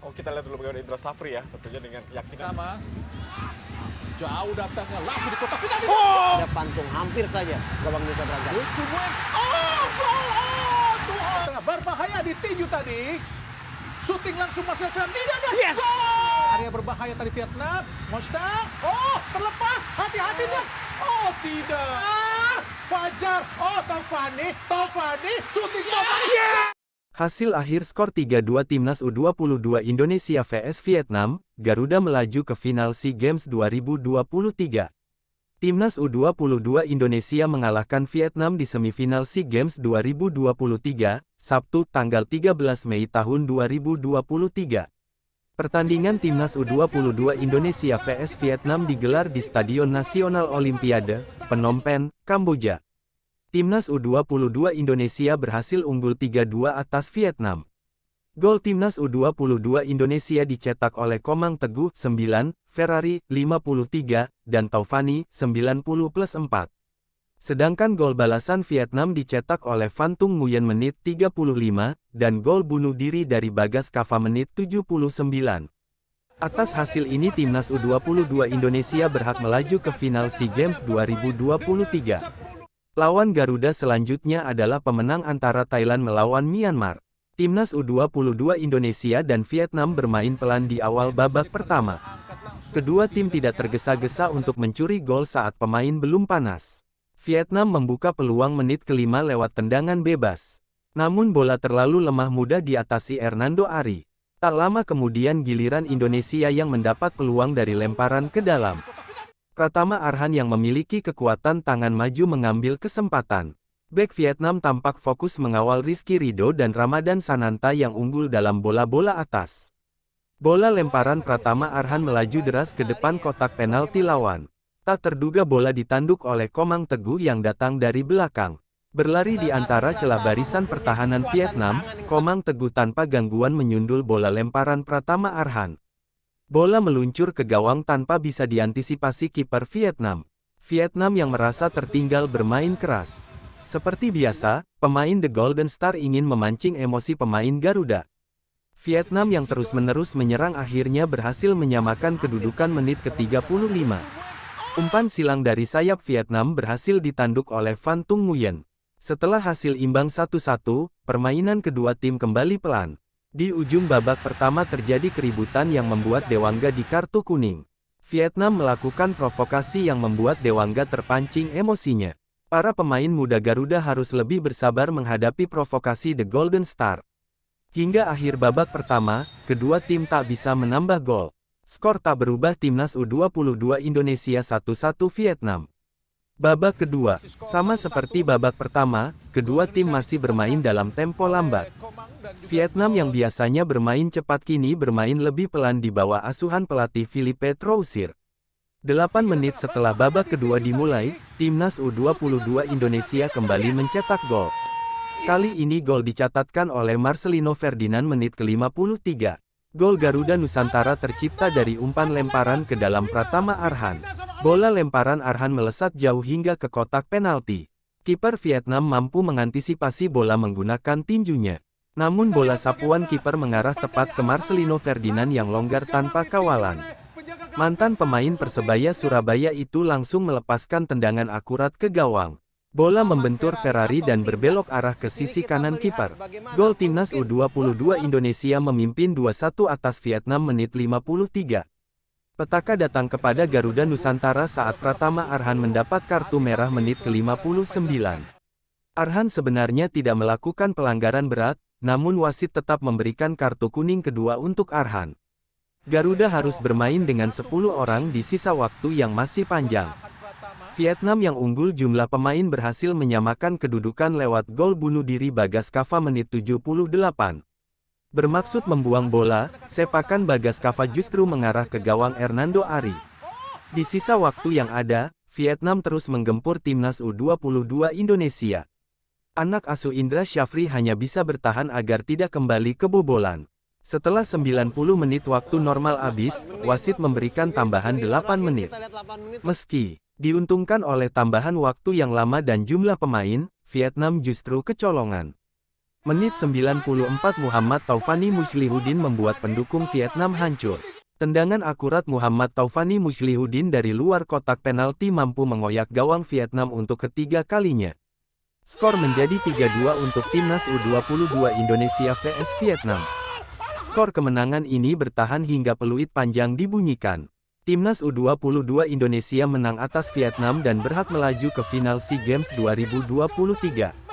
Oh, kita lihat dulu bagaimana Indra Safri ya, tentunya dengan keyakinan. Pertama, jauh datangnya langsung di kotak penalti. Ada pantung hampir saja gawang Nusa Berangkat. Gusto Buen. Oh, gol! Oh, Tuhan. Tengah berbahaya ditinju tadi. Shooting langsung masuk ke tidak ada. Yes! Gol! Area berbahaya tadi Vietnam. Mostang. Oh, terlepas. Hati-hati dan. Oh, tidak. Fajar. Oh, Taufani. Shooting Taufani. Hasil akhir skor 3-2 Timnas U22 Indonesia vs Vietnam, Garuda melaju ke final SEA Games 2023. Timnas U22 Indonesia mengalahkan Vietnam di semifinal SEA Games 2023, Sabtu tanggal 13 Mei tahun 2023. Pertandingan Timnas U22 Indonesia vs Vietnam digelar di Stadion Nasional Olimpiade, Phnom Penh, Kamboja. Timnas U22 Indonesia berhasil unggul 3-2 atas Vietnam. Gol Timnas U22 Indonesia dicetak oleh Komang Teguh 9, Ferrari 53, dan Taufani 90+4. Sedangkan gol balasan Vietnam dicetak oleh Van Tung Nguyen menit 35, dan gol bunuh diri dari Bagas Kava menit 79. Atas hasil ini Timnas U22 Indonesia berhak melaju ke final SEA Games 2023. Lawan Garuda selanjutnya adalah pemenang antara Thailand melawan Myanmar. Timnas U22 Indonesia dan Vietnam bermain pelan di awal babak pertama. Kedua tim tidak tergesa-gesa untuk mencuri gol saat pemain belum panas. Vietnam membuka peluang menit kelima lewat tendangan bebas. Namun bola terlalu lemah mudah diatasi Hernando Ari. Tak lama kemudian giliran Indonesia yang mendapat peluang dari lemparan ke dalam. Pratama Arhan yang memiliki kekuatan tangan maju mengambil kesempatan. Bek Vietnam tampak fokus mengawal Rizky Ridho dan Ramadan Sananta yang unggul dalam bola-bola atas. Bola lemparan Pratama Arhan melaju deras ke depan kotak penalti lawan. Tak terduga bola ditanduk oleh Komang Teguh yang datang dari belakang. Berlari di antara celah barisan pertahanan Vietnam, Komang Teguh tanpa gangguan menyundul bola lemparan Pratama Arhan. Bola meluncur ke gawang tanpa bisa diantisipasi kiper Vietnam. Vietnam yang merasa tertinggal bermain keras. Seperti biasa, pemain The Golden Star ingin memancing emosi pemain Garuda. Vietnam yang terus-menerus menyerang akhirnya berhasil menyamakan kedudukan menit ke-35. Umpan silang dari sayap Vietnam berhasil ditanduk oleh Van Tung Nguyen. Setelah hasil imbang 1-1, permainan kedua tim kembali pelan. Di ujung babak pertama terjadi keributan yang membuat Dewangga di kartu kuning. Vietnam melakukan provokasi yang membuat Dewangga terpancing emosinya. Para pemain muda Garuda harus lebih bersabar menghadapi provokasi The Golden Star. Hingga akhir babak pertama, kedua tim tak bisa menambah gol. Skor tak berubah Timnas U22 Indonesia 1-1 Vietnam. Babak kedua, sama seperti babak pertama, kedua tim masih bermain dalam tempo lambat. Vietnam yang biasanya bermain cepat kini bermain lebih pelan di bawah asuhan pelatih Philippe Troussir. 8 menit setelah babak kedua dimulai, Timnas U22 Indonesia kembali mencetak gol. Kali ini gol dicatatkan oleh Marcelino Ferdinand menit ke-53. Gol Garuda Nusantara tercipta dari umpan lemparan ke dalam Pratama Arhan. Bola lemparan Arhan melesat jauh hingga ke kotak penalti. Kiper Vietnam mampu mengantisipasi bola menggunakan tinjunya. Namun bola sapuan kiper mengarah tepat ke Marcelino Ferdinand yang longgar tanpa kawalan. Mantan pemain Persebaya Surabaya itu langsung melepaskan tendangan akurat ke gawang. Bola membentur Ferrari dan berbelok arah ke sisi kanan kiper. Gol Timnas U22 Indonesia memimpin 2-1 atas Vietnam menit 53. Petaka datang kepada Garuda Nusantara saat Pratama Arhan mendapat kartu merah menit ke-59. Arhan sebenarnya tidak melakukan pelanggaran berat, namun wasit tetap memberikan kartu kuning kedua untuk Arhan. Garuda harus bermain dengan 10 orang di sisa waktu yang masih panjang. Vietnam yang unggul jumlah pemain berhasil menyamakan kedudukan lewat gol bunuh diri Bagas Kava menit 78. Bermaksud membuang bola, sepakan Bagas Kava justru mengarah ke gawang Hernando Ari. Di sisa waktu yang ada, Vietnam terus menggempur Timnas U22 Indonesia. Anak asuh Indra Syafri hanya bisa bertahan agar tidak kembali kebobolan. Setelah 90 menit waktu normal habis, wasit memberikan tambahan 8 menit. Meski diuntungkan oleh tambahan waktu yang lama dan jumlah pemain, Vietnam justru kecolongan. Menit 94 Muhammad Taufani Muslihuddin membuat pendukung Vietnam hancur. Tendangan akurat Muhammad Taufani Muslihuddin dari luar kotak penalti mampu mengoyak gawang Vietnam untuk ketiga kalinya. Skor menjadi 3-2 untuk Timnas U22 Indonesia vs Vietnam. Skor kemenangan ini bertahan hingga peluit panjang dibunyikan. Timnas U22 Indonesia menang atas Vietnam dan berhak melaju ke final SEA Games 2023.